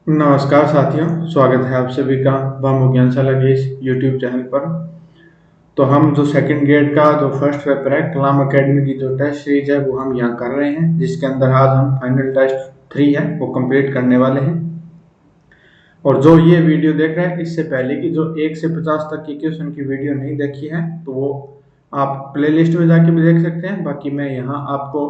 नमस्कार साथियों, स्वागत है आप सभी का ब्रह्म ज्ञानशाला के इस यूट्यूब चैनल पर। तो हम जो सेकंड ग्रेड का जो फर्स्ट पेपर है कलाम एकेडमी की जो टेस्ट सीरीज है वो हम यहाँ कर रहे हैं, जिसके अंदर आज हम फाइनल टेस्ट 3 है वो कंप्लीट करने वाले हैं। और जो ये वीडियो देख रहे हैं इससे पहले की जो 1 से 50 तक की क्वेश्चन की वीडियो नहीं देखी है तो वो आप प्लेलिस्ट में जाके भी देख सकते हैं। बाकी मैं यहाँ आपको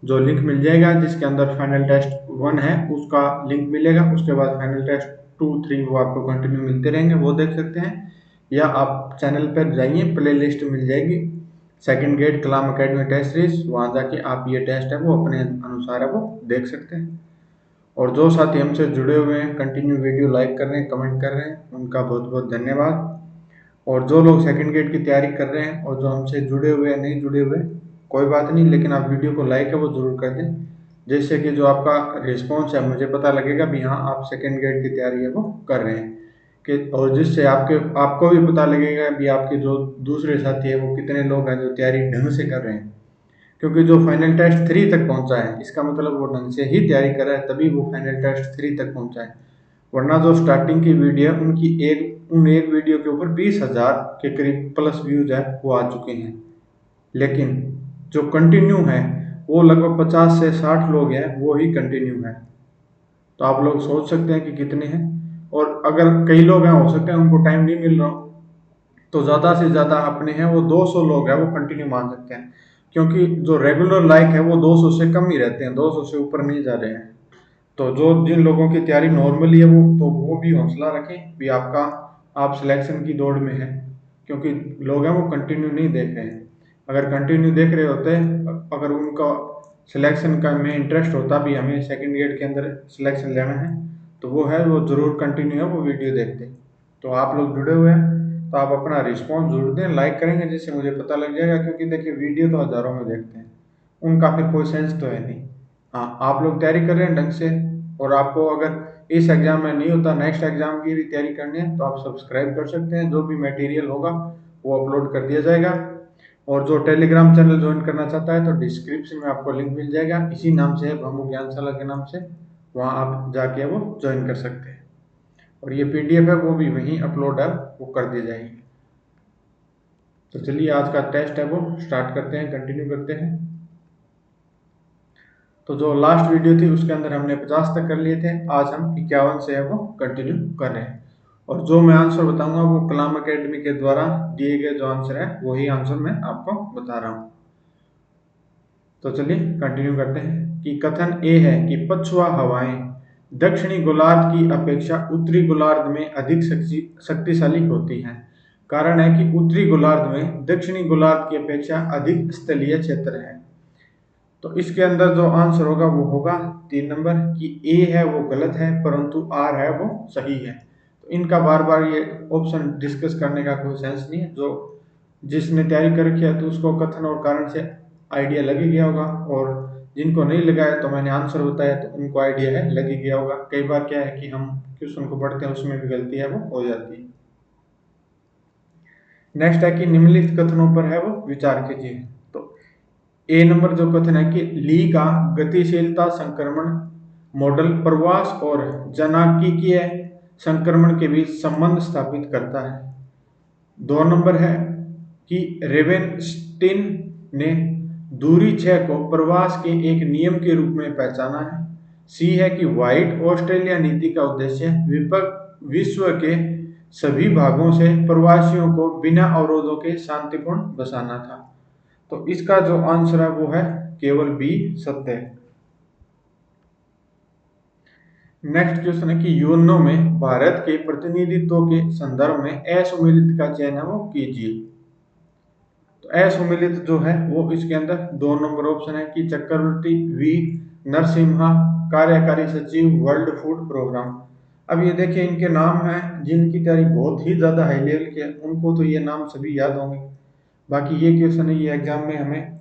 जो लिंक मिल जाएगा जिसके अंदर फाइनल टेस्ट 1 है उसका लिंक मिलेगा, उसके बाद फाइनल टेस्ट 2 3 वो आपको कंटिन्यू मिलते रहेंगे, वो देख सकते हैं। या आप चैनल पर जाइए, प्ले लिस्ट मिल जाएगी सेकेंड ग्रेड कलाम अकेडमी टेस्ट सीरीज, वहाँ जाके आप ये टेस्ट है वो अपने अनुसार है वो देख सकते हैं। और जो साथी हमसे जुड़े हुए हैं, कंटिन्यू वीडियो लाइक कर रहे हैं, कमेंट कर रहे हैं, उनका बहुत बहुत धन्यवाद। और जो लोग सेकंड ग्रेड की तैयारी कर रहे हैं और जो हमसे जुड़े हुए हैं नहीं जुड़े हुए, कोई बात नहीं, लेकिन आप वीडियो को लाइक है वो ज़रूर कर दें, जिससे कि जो आपका रिस्पॉन्स है मुझे पता लगेगा भी हाँ आप सेकंड ग्रेड की तैयारी है वो कर रहे हैं कि, और जिससे आपको भी पता लगेगा भी आपके जो दूसरे साथी है वो कितने लोग हैं जो तैयारी ढंग से कर रहे हैं। क्योंकि जो फाइनल टेस्ट 3 तक पहुंचा है इसका मतलब वो ढंग से ही तैयारी कर रहा है, तभी वो फाइनल टेस्ट 3 तक पहुंचा है। वरना जो स्टार्टिंग की वीडियो है उनकी एक वीडियो के ऊपर 20,000 के करीब प्लस व्यूज है वो आ चुके हैं, लेकिन जो कंटिन्यू है वो लगभग 50 से 60 लोग हैं वो ही कंटिन्यू है। तो आप लोग सोच सकते हैं कि कितने हैं। और अगर कई लोग हैं हो सकते हैं उनको टाइम नहीं मिल रहा हो, तो ज़्यादा से ज़्यादा अपने हैं वो 200 लोग हैं वो कंटिन्यू मान सकते हैं, क्योंकि जो रेगुलर लाइक है वो 200 से कम ही रहते हैं, 200 से ऊपर नहीं जा रहे हैं। तो जो जिन लोगों की तैयारी नॉर्मली है वो भी हौसला रखें भी आपका आप सिलेक्शन की दौड़ में हैं, क्योंकि लोग हैं वो कंटिन्यू नहीं देख रहे हैं। अगर कंटिन्यू देख रहे होते, अगर उनका सिलेक्शन का में इंटरेस्ट होता भी हमें सेकंड ग्रेड के अंदर सिलेक्शन लेना है, तो वो है वो ज़रूर कंटिन्यू है वो वीडियो देखते। तो आप लोग जुड़े हुए हैं तो आप अपना रिस्पॉन्स जरूर दें, लाइक करेंगे जिससे मुझे पता लग जाएगा, क्योंकि देखिए वीडियो तो हज़ारों में देखते हैं, उनका फिर कोई सेंस तो है नहीं। हाँ, आप लोग तैयारी कर रहे हैं ढंग से, और आपको अगर इस एग्ज़ाम में नहीं होता नेक्स्ट एग्ज़ाम की भी तैयारी करनी है तो आप सब्सक्राइब कर सकते हैं, जो भी मटेरियल होगा वो अपलोड कर दिया जाएगा। और जो टेलीग्राम चैनल ज्वाइन करना चाहता है तो डिस्क्रिप्शन में आपको लिंक मिल जाएगा, इसी नाम से है ब्रह्म ज्ञानशाला के नाम से, वहाँ आप जाके वो ज्वाइन कर सकते हैं। और ये पीडीएफ है वो भी वहीं अपलोड है वो कर दी जाएगी। तो चलिए आज का टेस्ट है वो स्टार्ट करते हैं, कंटिन्यू करते हैं। तो जो लास्ट वीडियो थी उसके अंदर हमने 50 तक कर लिए थे, आज हम 51 से है वो कंटिन्यू कर रहे हैं। और जो मैं आंसर बताऊंगा वो कलाम एकेडमी के द्वारा दिए गए जो आंसर है वही आंसर मैं आपको बता रहा हूँ। तो चलिए कंटिन्यू करते हैं कि कथन ए है कि पछुआ हवाएं दक्षिणी गोलार्ध की अपेक्षा उत्तरी गोलार्ध में अधिक शक्तिशाली होती हैं। कारण है कि उत्तरी गोलार्ध में दक्षिणी गोलार्ध की अपेक्षा अधिक स्थलीय क्षेत्र है। तो इसके अंदर जो आंसर होगा वो होगा 3 नंबर कि ए है वो गलत है परंतु आर है वो सही है। तो इनका बार बार ये ऑप्शन डिस्कस करने का कोई सेंस नहीं है, जो जिसने तैयारी कर रखी है तो उसको कथन और कारण से आइडिया लग ही गया होगा, और जिनको नहीं लगाया तो मैंने आंसर बताया तो उनको आइडिया है लग ही गया होगा। कई बार क्या है कि हम क्वेश्चन को पढ़ते हैं उसमें भी गलती है वो हो जाती है। नेक्स्ट है कि निम्नलिखित कथनों पर है वो विचार कीजिए। तो ए नंबर जो कथन है कि ली का गतिशीलता संक्रमण मॉडल प्रवास और जनांकीय संक्रमण के बीच संबंध स्थापित करता है। 2 नंबर है कि रेवेनस्टीन ने दूरी क्षय को प्रवास के एक नियम के रूप में पहचाना है। सी है कि व्हाइट ऑस्ट्रेलिया नीति का उद्देश्य विश्व के सभी भागों से प्रवासियों को बिना अवरोधों के शांतिपूर्ण बसाना था। तो इसका जो आंसर है वो है केवल बी सत्य है। नेक्स्ट क्वेश्चन है कि यूएनओ में भारत के प्रतिनिधित्व के संदर्भ में असुमेलित का चयन है वो कीजिए। तो असुमेलित जो है वो इसके अंदर 2 नंबर ऑप्शन है कि चक्रवर्ती वी नरसिम्हा, कार्यकारी सचिव, वर्ल्ड फूड प्रोग्राम। अब ये देखिए इनके नाम हैं जिनकी तैयारी बहुत ही ज़्यादा हाई लेवल की है, उनको तो ये नाम सभी याद होंगे। बाकी ये क्वेश्चन है ये एग्जाम में हमें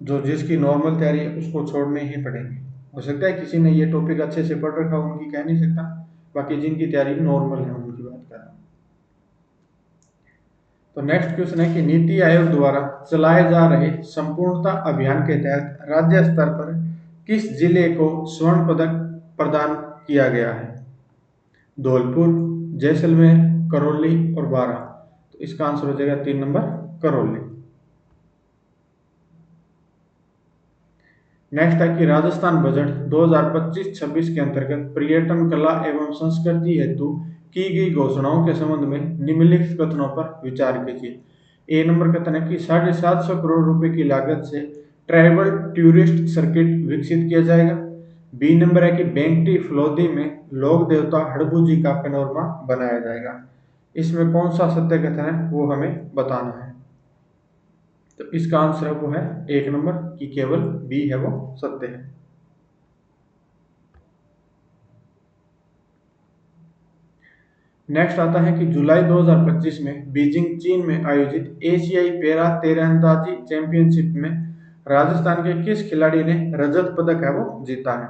जो जिसकी नॉर्मल तैयारी है उसको छोड़ने ही पड़ेंगे। हो सकता है किसी ने ये टॉपिक अच्छे से पढ़ रखा उनकी कह नहीं सकता, बाकी जिनकी तैयारी नॉर्मल है उनकी बात कर रहा हूँ। तो नेक्स्ट क्वेश्चन है कि नीति आयोग द्वारा चलाए जा रहे संपूर्णता अभियान के तहत राज्य स्तर पर किस जिले को स्वर्ण पदक प्रदान किया गया है। धौलपुर, जैसलमेर, करौली और बारां। तो इसका आंसर हो जाएगा 3 नंबर करौली। नेक्स्ट है कि राजस्थान बजट 2025-26 के अंतर्गत पर्यटन, कला एवं संस्कृति हेतु की गई घोषणाओं के संबंध में निम्नलिखित कथनों पर विचार कीजिए। ए नंबर कथन है कि 750 करोड़ रुपए की लागत से ट्राइबल टूरिस्ट सर्किट विकसित किया जाएगा। बी नंबर है कि बेंगटी फलोदी में लोक देवता हड़बू जी का पैनोरमा बनाया जाएगा। इसमें कौन सा सत्य कथन है वो हमें बताना है। तो इसका आंसर वो है 1 नंबर कि केवल बी है वो सत्य है। नेक्स्ट आता है कि जुलाई 2025 में बीजिंग चीन में आयोजित एशियाई पैरा तीरंदाजी चैंपियनशिप में राजस्थान के किस खिलाड़ी ने रजत पदक है वो जीता है।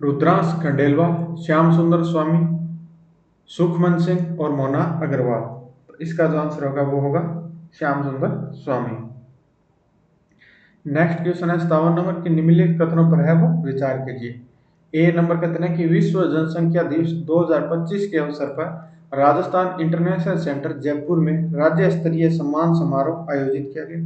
रुद्रांश खंडेलवाल, श्याम सुंदर स्वामी, सुखमन सिंह और मोना अग्रवाल। तो इसका जो आंसर होगा वो होगा श्याम सुंदर स्वामी। नेक्स्ट क्वेश्चन है 57 नंबर के निम्नलिखित कथनों पर है वो विचार कीजिए। ए नंबर कथन है कि विश्व जनसंख्या दिवस 2025 के अवसर पर राजस्थान इंटरनेशनल सेंटर जयपुर में राज्य स्तरीय सम्मान समारोह आयोजित किया गया।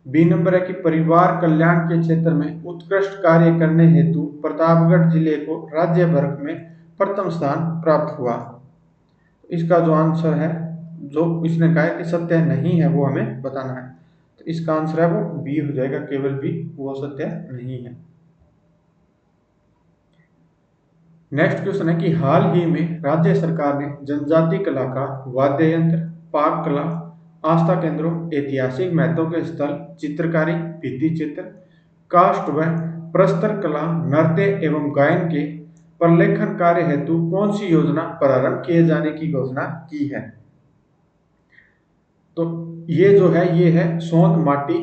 बी नंबर है कि परिवार कल्याण के क्षेत्र में उत्कृष्ट कार्य करने हेतु प्रतापगढ़ जिले को राज्य भर में प्रथम स्थान प्राप्त हुआ। इसका जो आंसर है, जो इसने कहा है कि सत्य नहीं है वो हमें बताना है। तो इसका आंसर है वो बी हो जाएगा, केवल बी, वो सत्य नहीं है। नेक्स्ट क्वेश्चन है कि हाल ही में राज्य सरकार ने जनजाति कला का वाद्य यंत्र, पाक कला, आस्था केंद्रों, ऐतिहासिक महत्व के स्थल, चित्रकारी, भित्ति चित्र, काष्ठ व प्रस्तर कला, नृत्य एवं गायन के प्रलेखन कार्य हेतु कौन सी योजना प्रारंभ किए जाने की घोषणा की है। तो ये जो है ये है सोंद माटी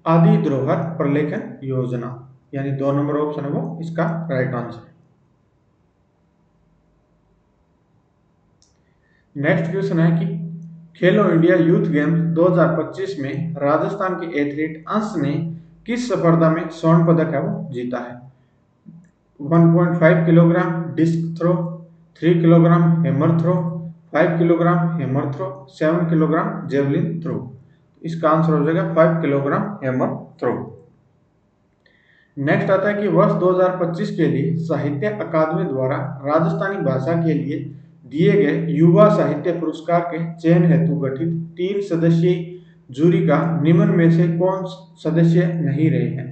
आदि धरोहर प्रलेखन योजना, यानी 2 नंबर ऑप्शन है वो इसका राइट आंसर। नेक्स्ट क्वेश्चन है कि खेलो इंडिया यूथ गेम्स 2025 में राजस्थान के एथलीट अंश ने किस स्पर्धा में स्वर्ण पदक है वो जीता है। 1.5 kilogram disc throw, 3 kilogram hammer throw, 5 kilogram hammer throw, 7 kilogram javelin throw. इसका आंसर हो जाएगा 5 किलोग्राम हैमर थ्रो। नेक्स्ट आता है कि वर्ष 2025 के लिए साहित्य अकादमी द्वारा राजस्थानी भाषा के लिए दिए गए युवा साहित्य पुरस्कार के चयन हेतु गठित 3 सदस्यीय जूरी का निम्न में से कौन सदस्य नहीं रहे हैं।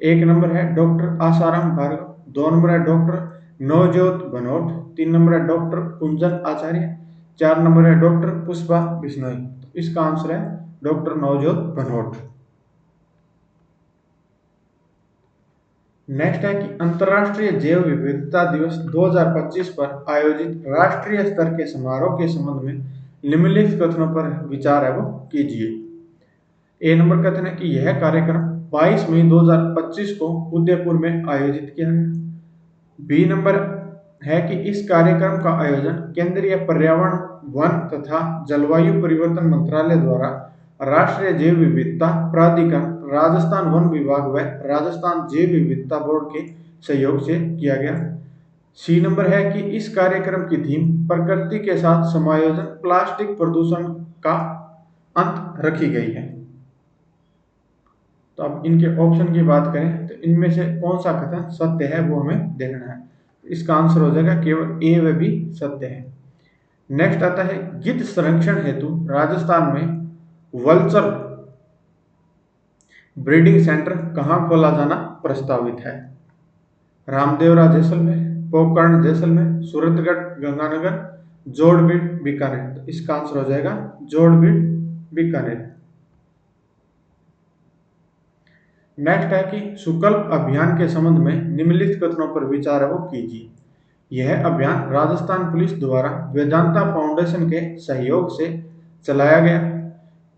1 नंबर है डॉक्टर आसाराम भार्गव, 2 नंबर है डॉक्टर नवजोत भनोट, 3 नंबर है डॉक्टर कुंजन आचार्य, 4 नंबर है डॉक्टर पुष्पा बिश्नोई। तो इसका आंसर है डॉक्टर नवजोत भनोट। नेक्स्ट है कि अंतर्राष्ट्रीय जैव विविधता दिवस 2025 पर आयोजित राष्ट्रीय स्तर के समारोह के संबंध में निम्नलिखित कथनों पर विचार है वो कीजिए। ए नंबर कथन है कि यह कार्यक्रम 22 मई 2025 को उदयपुर में आयोजित किया गया। बी नंबर है कि इस कार्यक्रम का आयोजन केंद्रीय पर्यावरण, वन तथा जलवायु परिवर्तन मंत्रालय द्वारा राष्ट्रीय जैव विविधता प्राधिकरण, राजस्थान वन विभाग व राजस्थान जैव विविधता बोर्ड के सहयोग से किया गया। सी नंबर है कि इस कार्यक्रम की थीम प्रकृति के साथ समायोजन, प्लास्टिक प्रदूषण का अंत रखी गई है। तो अब इनके ऑप्शन की बात करें तो इनमें से कौन सा कथन सत्य है वो हमें देखना है। इसका आंसर हो जाएगा केवल ए व बी सत्य है। नेक्स्ट आता है गिद्ध संरक्षण हेतु राजस्थान में वल्चर ब्रीडिंग सेंटर कहाँ खोला जाना प्रस्तावित है। रामदेवरा जैसलमेर, पोकरण जैसलमेर, सूरतगढ़ गंगानगर, जोड़बीड़ बीकानेर। तो इसका आंसर हो जाएगा जोड़बीड़ बीकानेर। नेक्स्ट है कि सुकल्प अभियान के संबंध में निम्नलिखित कथनों पर विचार वो कीजिए। यह अभियान राजस्थान पुलिस द्वारा वेदांता फाउंडेशन के सहयोग से चलाया गया।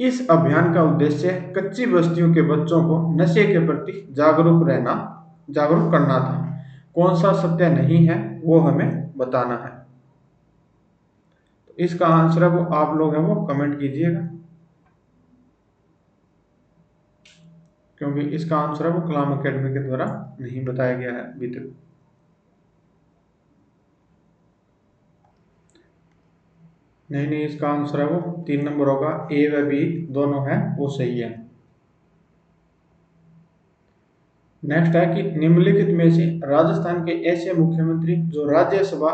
इस अभियान का उद्देश्य कच्ची बस्तियों के बच्चों को नशे के प्रति जागरूक करना था। कौन सा सत्य नहीं है वो हमें बताना है। तो इसका आंसर है वो आप लोग हैं वो कमेंट कीजिएगा, क्योंकि इसका आंसर है वो कलाम एकेडमी के द्वारा नहीं बताया गया है अभी तक। नहीं नहीं, इसका आंसर है वो 3 नंबर होगा, ए व बी दोनों है वो सही है। नेक्स्ट है कि निम्नलिखित में से राजस्थान के ऐसे मुख्यमंत्री जो राज्यसभा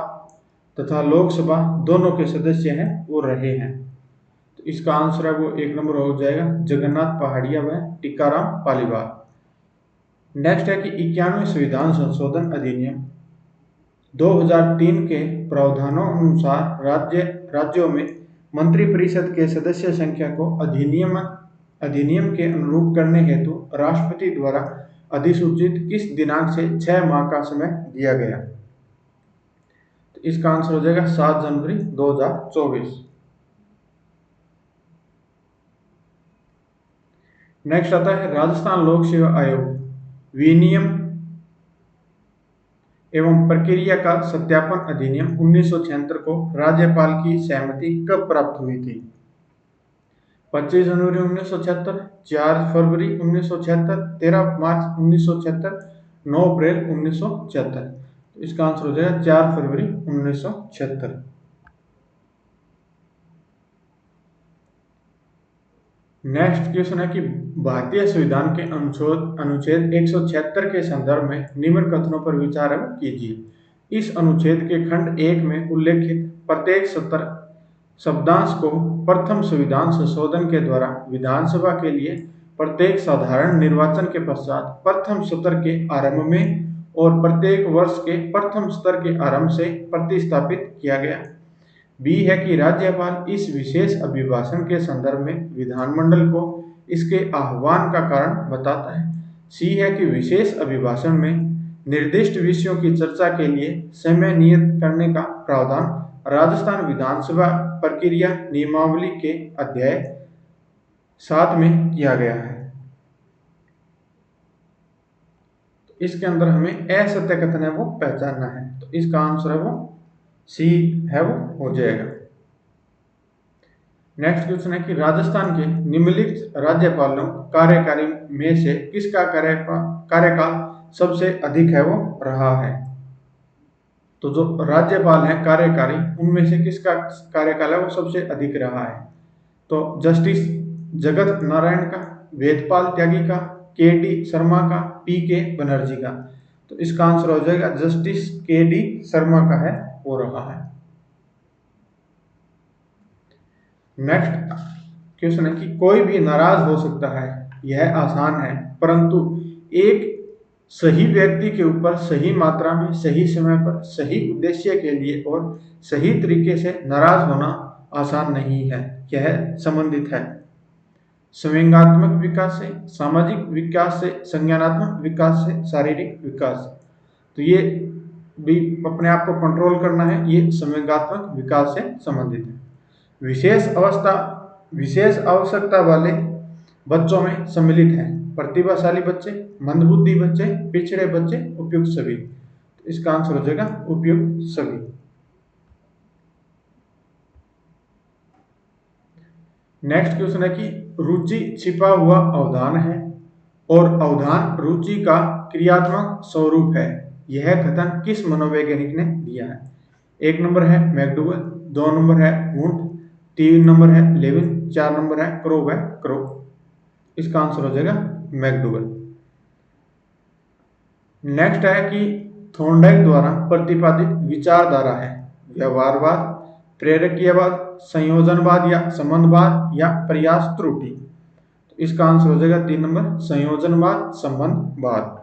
तथा लोकसभा दोनों के सदस्य हैं वो रहे हैं। तो इसका आंसर है वो 1 नंबर हो जाएगा, जगन्नाथ पहाड़िया व टीकाराम पालीवाल। नेक्स्ट है कि 91वें संविधान संशोधन अधिनियम 2003 के प्रावधानों अनुसार राज्यों में मंत्रिपरिषद के सदस्य संख्या को अधिनियम के अनुरूप करने हेतु राष्ट्रपति द्वारा अधिसूचित किस दिनांक से 6 माह का समय दिया गया। तो इसका आंसर हो जाएगा 7 जनवरी 2024। नेक्स्ट आता है राजस्थान लोक सेवा आयोग विनियम एवं प्रक्रिया का सत्यापन अधिनियम 1976 को राज्यपाल की सहमति कब प्राप्त हुई थी। 25 जनवरी 1976, 4 फरवरी 1976, 13 मार्च 1976, 9 अप्रैल 1976। तो इसका आंसर हो जाएगा 4 फरवरी 1976। नेक्स्ट क्वेश्चन है कि भारतीय संविधान के अनुच्छेद 176 के संदर्भ में निम्न कथनों पर विचार कीजिए। इस अनुच्छेद के खंड 1 में उल्लेखित प्रत्येक सत्र शब्दांश को प्रथम संविधान संशोधन के द्वारा विधानसभा के लिए प्रत्येक साधारण निर्वाचन के पश्चात प्रथम सत्र के आरंभ में और प्रत्येक वर्ष के प्रथम सत्र के आरंभ से प्रतिस्थापित किया गया। बी है कि राज्यपाल इस विशेष अभिभाषण के संदर्भ में विधानमंडल को इसके आह्वान का कारण बताता है। सी है कि विशेष अभिभाषण में निर्दिष्ट विषयों की चर्चा के लिए समय नियत करने का प्रावधान राजस्थान विधानसभा प्रक्रिया नियमावली के अध्याय 7 में किया गया है। तो इसके अंदर हमें असत्य कथन है वो पहचानना है। तो इसका आंसर है वो सी है वो हो जाएगा। नेक्स्ट क्वेश्चन है कि राजस्थान के निम्नलिखित राज्यपालों कार्यकारी में से किसका कार्यकाल सबसे अधिक है वो रहा है। तो जो राज्यपाल है कार्यकारी उनमें से किसका कार्यकाल है वो सबसे अधिक रहा है। तो जस्टिस जगत नारायण का, वेदपाल त्यागी का, के डी शर्मा का, पी के बनर्जी का। तो इसका आंसर हो जाएगा जस्टिस के डी शर्मा का है वो रहा है। नेक्स्ट क्वेश्चन है कि कोई भी नाराज हो सकता है, यह आसान है, परंतु एक सही व्यक्ति के ऊपर सही मात्रा में सही समय पर सही उद्देश्य के लिए और सही तरीके से नाराज होना आसान नहीं है। यह संबंधित है संवेगात्मक विकास से, सामाजिक विकास से, संज्ञानात्मक विकास से, शारीरिक विकास से। तो ये भी अपने आप को कंट्रोल करना है, ये संवेगात्मक विकास से संबंधित है। विशेष आवश्यकता वाले बच्चों में सम्मिलित हैं प्रतिभाशाली बच्चे, मंदबुद्धि बच्चे, पिछड़े बच्चे, उपयुक्त सभी। तो इसका आंसर हो जाएगा उपयुक्त सभी। नेक्स्ट क्वेश्चन है कि रुचि छिपा हुआ अवधान है और अवधान रुचि का क्रियात्मक स्वरूप है। यह कथन किस मनोवैज्ञानिक ने दिया है। 1 नंबर है मैकडूगल, 2 नंबर है वुंट, 3 नंबर है लेविन, 4 नंबर है क्रो। इसका आंसर हो जाएगा मैकडूगल। नेक्स्ट है कि थॉर्नडाइक द्वारा प्रतिपादित विचारधारा है व्यवहारवाद, प्रेरकीयवाद, संयोजनवाद या संबंधवाद या प्रयास त्रुटि। तो इसका आंसर हो जाएगा 3 नंबर संयोजनवाद संबंधवाद।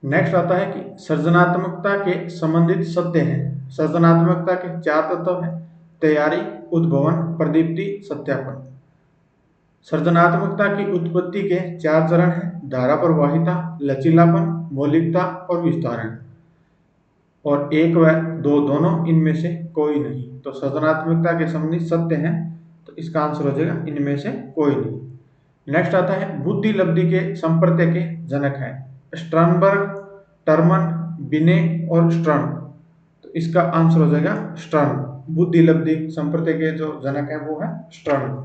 नेक्स्ट आता है कि सृजनात्मकता के संबंधित सत्य हैं। सृजनात्मकता के 4 तत्व हैं तैयारी, उद्भवन, प्रदीप्ति, सत्यापन। सृजनात्मकता की उत्पत्ति के 4 चरण हैं धारा प्रवाहिता, लचीलापन, मौलिकता और विस्तारण। और 1 व 2 दोनों इनमें से कोई नहीं। तो सृजनात्मकता के संबंधित सत्य हैं, तो इसका आंसर हो जाएगा इनमें से कोई नहीं। नेक्स्ट आता है बुद्धि लब्धि के संप्रत्यय के जनक है स्ट्रनबर्ग, टर्मन, बिने और स्ट्रन। तो इसका आंसर हो जाएगा स्ट्रन। बुद्धि लब्धि संप्रत्यय के जो जनक है वो है स्ट्रन।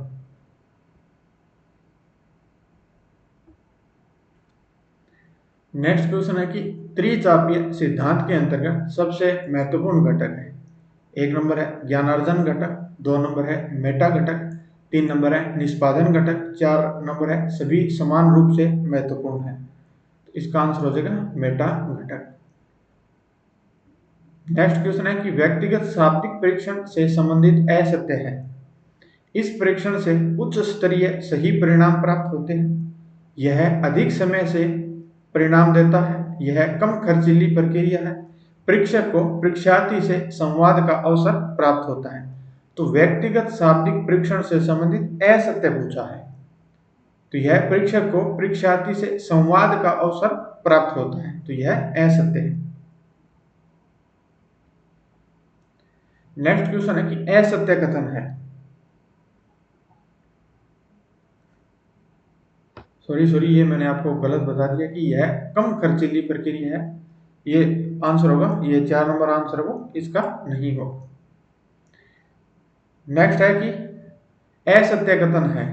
नेक्स्ट क्वेश्चन है कि त्रिचापीय सिद्धांत के अंतर्गत सबसे महत्वपूर्ण घटक है। एक नंबर है ज्ञानार्जन घटक, 2 नंबर है मेटा घटक, 3 नंबर है निष्पादन घटक, 4 नंबर है सभी समान रूप से महत्वपूर्ण है। तो इसका आंसर हो जाएगा मेटा घटक। नेक्स्ट क्वेश्चन है कि व्यक्तिगत शाब्दिक परीक्षण से संबंधित असत्य है। इस परीक्षण से उच्च स्तरीय सही परिणाम प्राप्त होते हैं। यह अधिक समय से परिणाम देता है। यह कम खर्चीली प्रक्रिया है। परीक्षक को परीक्षार्थी से संवाद का अवसर प्राप्त होता है। तो व्यक्तिगत शाब्दिक परीक्षण से संबंधित असत्य पूछा है। तो यह परीक्षक को परीक्षार्थी से संवाद का अवसर प्राप्त होता है। तो यह असत्य है। नेक्स्ट क्वेश्चन है कि असत्य कथन है। सॉरी ये मैंने आपको गलत बता दिया कि यह कम खर्चीली प्रक्रिया है। ये आंसर होगा, ये 4 नंबर आंसर हो, इसका नहीं हो। नेक्स्ट है कि असत्य कथन है।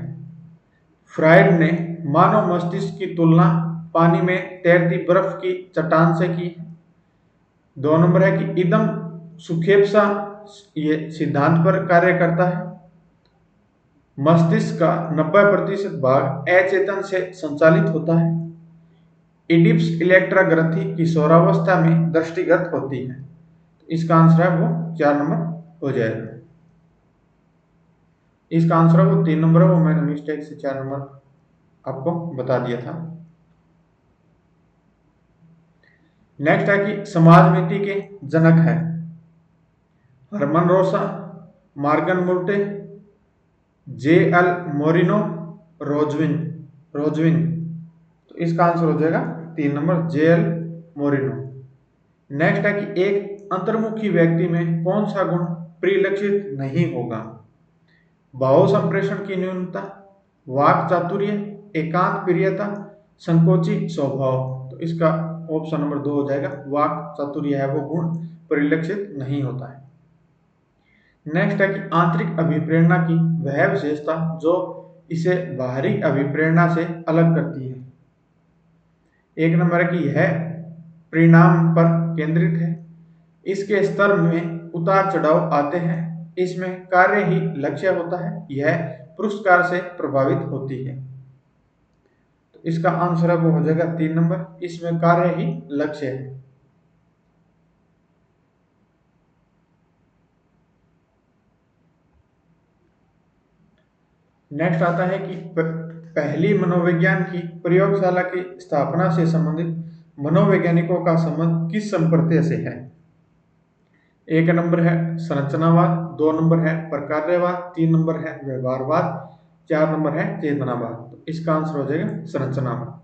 फ्रायड ने मानव मस्तिष्क की तुलना पानी में तैरती बर्फ की चट्टान से की। 2 नंबर है कि इदम सुखेप्सा ये सिद्धांत पर कार्य करता है। मस्तिष्क का 90% भाग अचेतन से संचालित होता है। इडिप्स इलेक्ट्रा ग्रंथि किशोरावस्था में दृष्टिगत होती है। इसका आंसर है वो 4 नंबर हो जाएगा। इसका आंसर है वो 3 नंबर है, वो मैंने मिस्टेक से 4 नंबर आपको बता दिया था। नेक्स्ट है कि समाज नीति के जनक है हरमन रोसा, मार्गन मुर्टे, जे एल मोरिनो, रोजविन। तो इसका आंसर हो जाएगा 3 नंबर जे एल मोरिनो। नेक्स्ट है कि एक अंतर्मुखी व्यक्ति में कौन सा गुण परिलक्षित नहीं होगा। भाव संप्रेषण की न्यूनता, वाक चातुर्य, एकांत प्रियता, संकोची स्वभाव। तो इसका ऑप्शन नंबर 2 हो जाएगा। वाक चातुर्य है वो गुण परिलक्षित नहीं होता है। नेक्स्ट है कि आंतरिक अभिप्रेरणा की वह विशेषता जो इसे बाहरी अभिप्रेरणा से अलग करती है। एक नंबर है कि यह परिणाम पर केंद्रित है। इसके स्तर में उतार चढ़ाव आते हैं। इसमें कार्य ही लक्ष्य होता है। यह पुरस्कार से प्रभावित होती है। तो इसका आंसर है वो हो जाएगा 3 नंबर, इसमें कार्य ही लक्ष्य है। नेक्स्ट आता है कि पहली मनोविज्ञान की प्रयोगशाला की स्थापना से संबंधित मनोवैज्ञानिकों का संबंध किस संप्रदाय से है। एक नंबर है संरचनावाद, 2 नंबर है प्रकार्यवाद, 3 नंबर है व्यवहारवाद, 4 नंबर है चेतनावाद। तो इसका आंसर हो जाएगा संरचनावाद।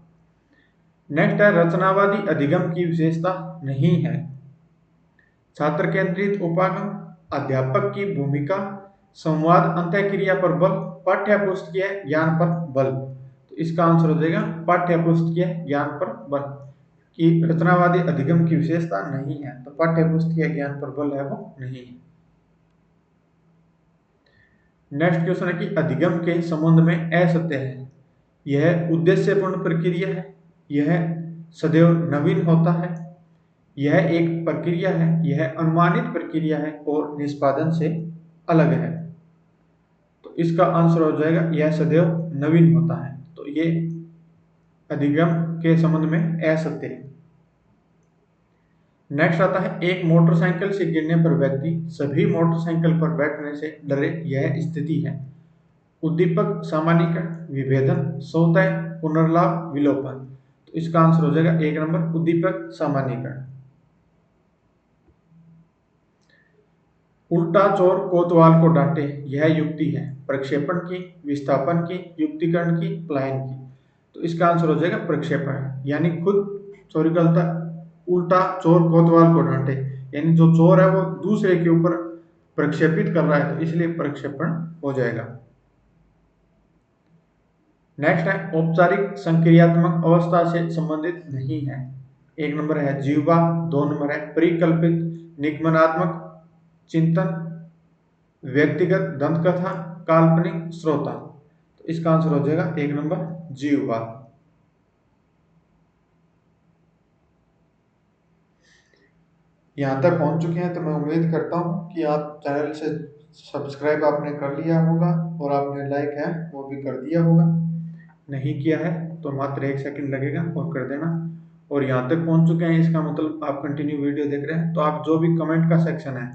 नेक्स्ट है रचनावादी अधिगम की विशेषता नहीं है। छात्र केंद्रित उपागम, अध्यापक की भूमिका, संवाद अंतःक्रिया पर बल, पाठ्य पुस्तकीय ज्ञान पर बल। तो इसका आंसर हो जाएगा पाठ्य पुस्तकीय ज्ञान पर बल। कि रचनावादी अधिगम की विशेषता नहीं है, तो पाठ्य पुस्तकीय ज्ञान पर बल है वो नहीं है। नेक्स्ट क्वेश्चन है कि अधिगम के संबंध में असत्य है। यह उद्देश्यपूर्ण प्रक्रिया है। यह सदैव नवीन होता है। यह एक प्रक्रिया है। यह अनुमानित प्रक्रिया है और निष्पादन से अलग है। तो इसका आंसर हो जाएगा यह सदैव नवीन होता है। तो ये अधिगम के संबंध में असत्य है। नेक्स्ट आता है एक मोटरसाइकिल से गिरने पर व्यक्ति सभी मोटरसाइकिल पर बैठने से डरे, यह स्थिति है। उद्दीपक, सामान्यीकरण, विभेदन, स्वतः, पुनर्लाभ, विलोपन। तो इसका आंसर हो जाएगा 1 नंबर उद्दीपक, सामान्यीकरण। उल्टा चोर कोतवाल को डांटे, यह युक्ति है। प्रक्षेपण की, विस्थापन की, युक्तिकरण की, पलायन की। तो इसका आंसर हो जाएगा प्रक्षेपण, यानी खुद चोरी करता उल्टा चोर कोतवाल को डांटे, यानी जो चोर है वो दूसरे के ऊपर प्रक्षेपित कर रहा है, तो इसलिए प्रक्षेपण हो जाएगा। नेक्स्ट है औपचारिक संक्रियात्मक अवस्था से संबंधित नहीं है। 1 नंबर है जीवा, 2 नंबर है परिकल्पित निगमनात्मक चिंतन, व्यक्तिगत दंतकथा, काल्पनिक श्रोता। तो इसका आंसर हो जाएगा 1 नंबर जीववाद। यहाँ तक पहुँच चुके हैं तो मैं उम्मीद करता हूँ कि आप चैनल से सब्सक्राइब आपने कर लिया होगा और आपने लाइक है वो भी कर दिया होगा। नहीं किया है तो मात्र 1 सेकंड लगेगा और कर देना। और यहाँ तक पहुँच चुके हैं इसका मतलब आप कंटिन्यू वीडियो देख रहे हैं, तो आप जो भी कमेंट का सेक्शन है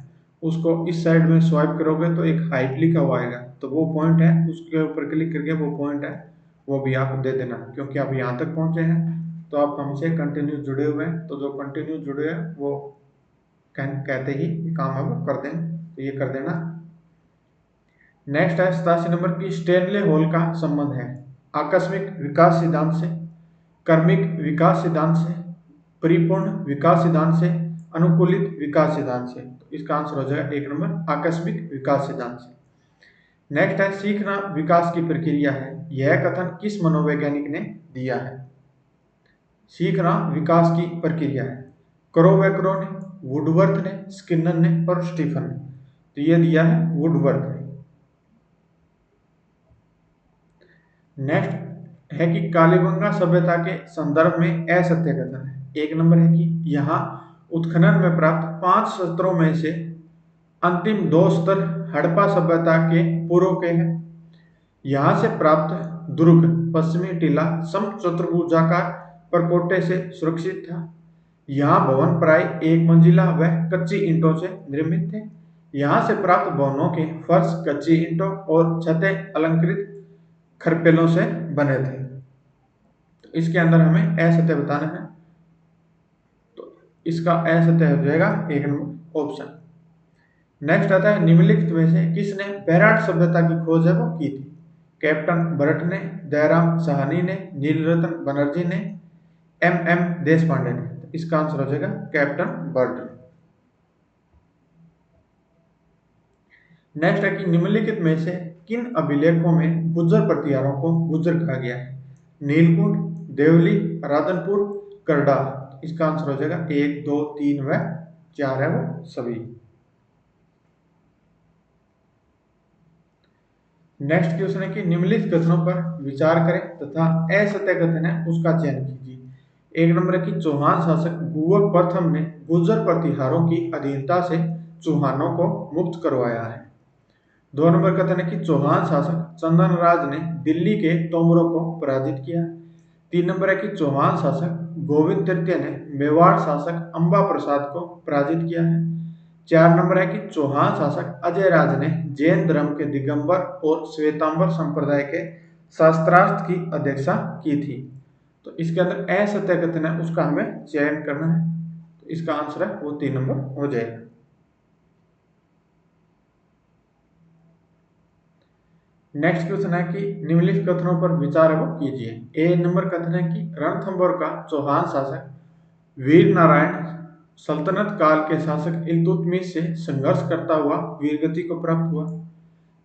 उसको इस साइड में स्वाइप करोगे तो एक हाइप लिखा हुआ आएगा, तो वो पॉइंट है, उसके ऊपर क्लिक करके वो पॉइंट है वो भी आप दे देना, क्योंकि आप यहाँ तक पहुँचे हैं तो आप हमसे कंटिन्यू जुड़े हुए हैं। तो जो कंटिन्यू जुड़े हैं वो कहते ही काम है वो कर दें, तो ये कर देना। नेक्स्ट है 87 नंबर की, स्टेनले हॉल का संबंध है आकस्मिक विकास सिद्धांत से, क्रमिक विकास सिद्धांत से, परिपूर्ण विकास सिद्धांत से, अनुकूलित विकास सिद्धांत से। तो इसका आंसर हो जाएगा 1 नंबर आकस्मिक विकास सिद्धांत से। नेक्स्ट है सीखना विकास की प्रक्रिया है, यह कथन किस मनोवैज्ञानिक ने दिया है? सीखना विकास की प्रक्रिया है, क्रोवेक्रो ने, वुडवर्थ ने, स्किनर ने और स्टीफन ने। तो ये दिया है वुडवर्थ ने। नेक्स्ट है कि कालीबंगा सभ्यता के संदर्भ में असत्य कथन है। 1 नंबर है कि यहाँ उत्खनन में प्राप्त 5 स्तरों में से अंतिम 2 स्तर हड़प्पा सभ्यता के पूर्व के हैं। यहाँ से प्राप्त दुर्ग पश्चिमी टीला समचतुर्भुजाकार परकोटे से सुरक्षित था। यहाँ भवन प्राय 1 मंजिला व कच्ची ईंटों से निर्मित थे। यहाँ से प्राप्त भवनों के फर्श कच्ची ईंटों और छतें अलंकृत खरपेलों से बने थे। तो इसके अंदर हमें असत्य बताना है, तो इसका असत्य हो जाएगा 1 नंबर ऑप्शन। नेक्स्ट आता है निम्नलिखित में से किसने बैराट सभ्यता की खोज है वो की थी? कैप्टन बर्ट ने, दयाराम साहनी ने, नीलरतन बनर्जी ने, एम देश पांडे ने। तो इसका आंसर हो जाएगा कैप्टन बर्ट ने। नेक्स्ट है कि निम्नलिखित में से किन अभिलेखों में गुर्जर प्रतिहारों को गुर्जर कहा गया है? नीलकुंड, देवली, राधनपुर, करडा। इसका आंसर हो जाएगा 1, 2, 3 व 4 है वो सभी। नेक्स्ट क्वेश्चन है कि निम्नलिखित कथनों पर विचार करें तथा असत्य कथन है उसका चयन कीजिए। 1 नंबर है कि चौहान शासक भूवक प्रथम ने गुर्जर प्रतिहारों की अधीनता से चौहानों को मुक्त करवाया है। 2 नंबर कथन है कि चौहान शासक चंदन राज ने दिल्ली के तोमरों को पराजित किया। 3 नंबर है कि चौहान शासक गोविंद तृतीय ने मेवाड़ शासक अंबा प्रसाद को पराजित किया है। 4 नंबर है कि चौहान शासक अजय राज ने जैन धर्म के दिगंबर और श्वेतांबर संप्रदाय के शास्त्रार्थ की अध्यक्षता की थी। तो इसके अंदर असत्य कथन है उसका हमें चयन करना है, तो इसका आंसर है वो 3 नंबर हो जाएगा। नेक्स्ट क्वेश्चन है कि निम्नलिखित कथनों पर विचार वो कीजिए। 1 नंबर कथन है कि रणथंभौर का चौहान शासक वीर नारायण सल्तनत काल के शासक इल्तुतमिश से संघर्ष करता हुआ वीरगति को प्राप्त हुआ।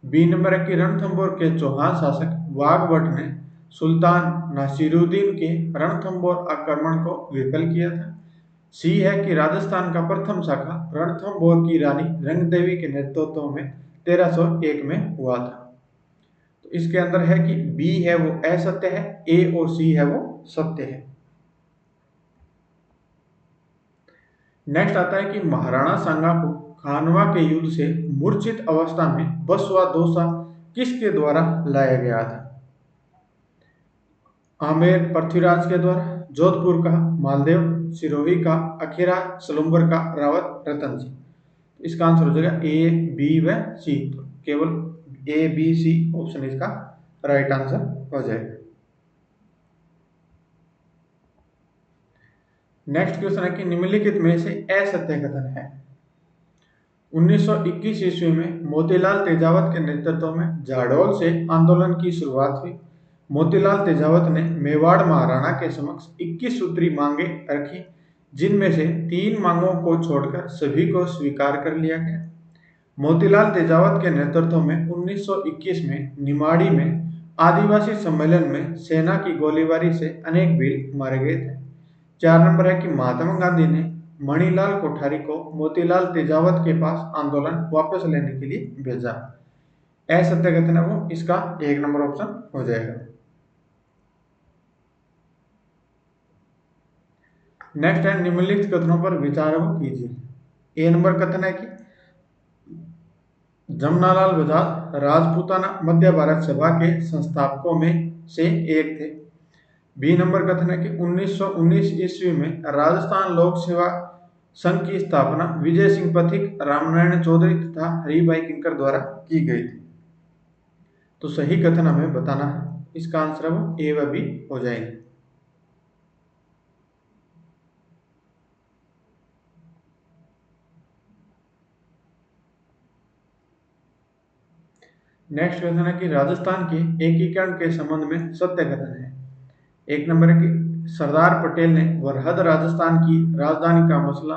B नंबर है कि रणथंभौर के चौहान शासक वाघभट ने सुल्तान नासिरुद्दीन के रणथंभौर आक्रमण को विफल किया था। C है कि राजस्थान का प्रथम शाखा रणथंभौर की रानी रंगदेवी के नेतृत्व में 1301 में हुआ था। तो इसके अंदर है कि बी है वो असत्य है, ए और सी है वो सत्य है। नेक्स्ट आता है कि महाराणा सांगा को खानवा के युद्ध से मूर्छित अवस्था में बसवा दोसा किसके द्वारा लाया गया था? आमेर पृथ्वीराज के द्वारा, जोधपुर का मालदेव, सिरोही का अखीरा, सलुम्बर का रावत रतन सिंह। इसका आंसर हो जाएगा ए, बी व सी। तो केवल ए, बी, सी ऑप्शन इसका राइट आंसर हो जाएगा। नेक्स्ट क्वेश्चन है कि निम्नलिखित में से असत्य कथन है। 1921 ईस्वी में मोतीलाल तेजावत के नेतृत्व में जाडौल से आंदोलन की शुरुआत हुई। मोतीलाल तेजावत ने मेवाड़ महाराणा के समक्ष 21 सूत्री मांगे रखी, जिनमें से 3 मांगों को छोड़कर सभी को स्वीकार कर लिया गया। मोतीलाल तेजावत के नेतृत्व में 1921 में निमाड़ी में आदिवासी सम्मेलन में सेना की गोलीबारी से अनेक भील मारे गए थे। 4 नंबर है कि महात्मा गांधी ने मणिलाल कोठारी को मोतीलाल तेजावत के पास आंदोलन वापस लेने के लिए भेजा। असत्य कथन है वो इसका 1 नंबर ऑप्शन हो जाएगा। नेक्स्ट है निम्नलिखित कथनों पर विचार वो कीजिए। ए नंबर कथन है कि जमनालाल बजाज राजपूताना मध्य भारत सभा के संस्थापकों में से एक थे। बी नंबर कथन है कि 1919 ईस्वी में राजस्थान लोक सेवा संघ की स्थापना विजय सिंह पथिक, रामनारायण चौधरी तथा हरिभाई किंकर द्वारा की गई थी। तो सही कथन हमें बताना है, इसका आंसर है वो ए व बी हो जाएगी। नेक्स्ट क्वेश्चन है कि राजस्थान के एकीकरण के संबंध में सत्य कथन है। एक नंबर है कि सरदार पटेल ने वरहद राजस्थान की राजधानी का मसला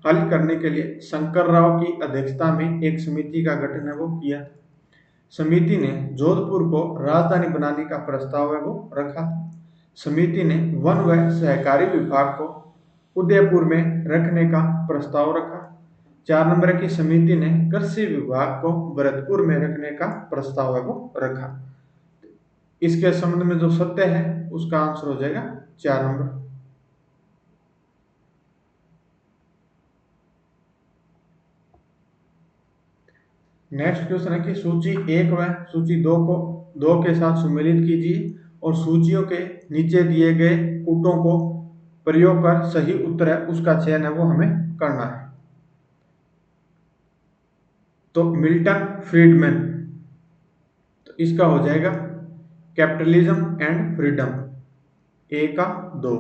हल करने के लिए शंकर राव की अध्यक्षता में एक समिति का गठन है वो किया। समिति ने जोधपुर को राजधानी बनाने का प्रस्ताव है वो रखा था। समिति ने वन व सहकारी विभाग को उदयपुर में रखने का प्रस्ताव रखा। 4 नंबर की समिति ने कृषि विभाग को भरतपुर में रखने का प्रस्ताव है वो रखा। इसके संबंध में जो सत्य है उसका आंसर हो जाएगा 4 नंबर। नेक्स्ट क्वेश्चन है कि सूची 1 व सूची 2 को 2 के साथ सम्मिलित कीजिए और सूचियों के नीचे दिए गए कूटों को प्रयोग कर सही उत्तर है उसका चयन है वो हमें करना है। तो मिल्टन फ्रीडमैन, तो इसका हो जाएगा कैपिटलिज्म एंड फ्रीडम, ए का 2।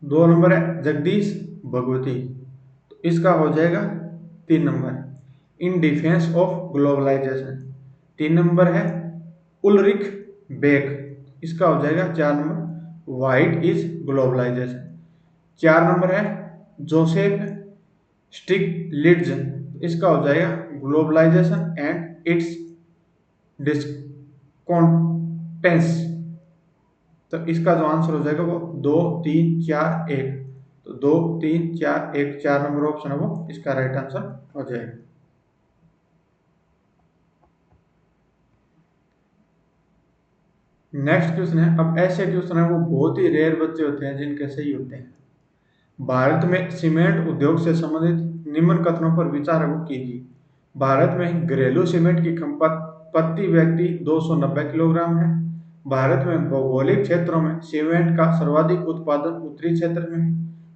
2 नंबर है जगदीश भगवती, तो इसका हो जाएगा 3 number in defence of globalisation. 3 number है उलरिक बेक, इसका हो जाएगा 4 number what is globalisation. 4 number है जोसेफ स्टिग्लिट्ज, इसका हो जाएगा ग्लोबलाइजेशन एंड इट्स डिस्कॉन्टेंस। तो इसका जो आंसर हो जाएगा वो 2 3 4 1, तो 2 3 4 1 4 नंबर ऑप्शन है वो इसका राइट आंसर हो जाएगा। नेक्स्ट क्वेश्चन है, अब ऐसे क्वेश्चन है वो बहुत ही रेयर बच्चे होते हैं जिनके सही होते हैं। भारत में सीमेंट उद्योग से संबंधित निम्न कथनों पर विचार कीजिए। भारत में घरेलू सीमेंट की खपत प्रति व्यक्ति 290 किलोग्राम है। भारत में भौगोलिक क्षेत्रों में सीमेंट का सर्वाधिक उत्पादन उत्तरी क्षेत्र में है।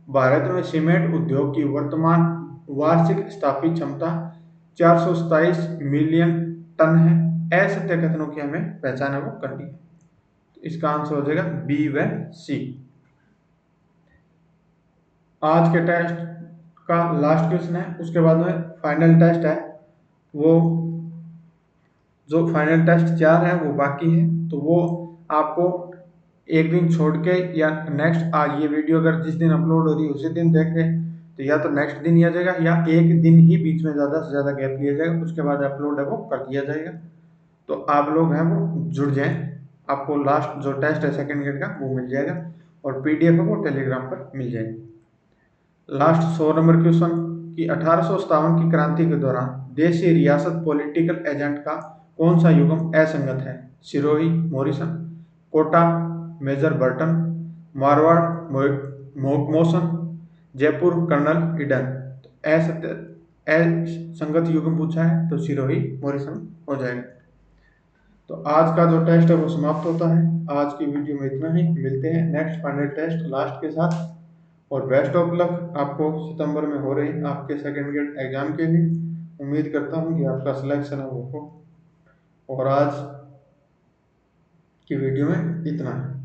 भारत में सीमेंट उद्योग की वर्तमान वार्षिक स्थापित क्षमता 427 मिलियन टन है। असत्य कथनों की हमें पहचान है वो करनी है। इसका आंसर हो जाएगा बी व सी। आज के टेस्ट का लास्ट क्वेश्चन है, उसके बाद में फाइनल टेस्ट है। वो जो फाइनल टेस्ट 4 है वो बाकी है, तो वो आपको एक दिन छोड़ के या नेक्स्ट आज ये वीडियो अगर जिस दिन अपलोड हो रही है उसी दिन देखें तो या तो नेक्स्ट दिन ही आ जाएगा या एक दिन ही बीच में ज़्यादा से ज़्यादा गैप लिया जाएगा, उसके बाद अपलोड है वो कर दिया जाएगा। तो आप लोग हैं वो जुड़ जाएं, आपको लास्ट जो टेस्ट है सेकंड ग्रेड का वो मिल जाएगा और पीडीएफ है वो टेलीग्राम पर मिल जाएगी। लास्ट 100 नंबर क्वेश्चन कि 1857 की क्रांति के दौरान देशी रियासत पॉलिटिकल एजेंट का कौन सा युग्म असंगत है? Sirohi Morrison, Kota major Burton, Marwar मोकमोसन, जयपुर कर्नल ईडन। असंगत युग्म पूछा है तो सिरोही मॉरिसन हो जाएगा। तो आज का जो टेस्ट है वो समाप्त होता है। आज की वीडियो में इतना ही, मिलते हैं नेक्स्ट फाइनल टेस्ट लास्ट के साथ और बेस्ट ऑफ लक आपको सितंबर में हो रहे आपके सेकंड ग्रेड एग्जाम के लिए। उम्मीद करता हूँ कि आपका सिलेक्शन है वो हो। और आज की वीडियो में इतना है।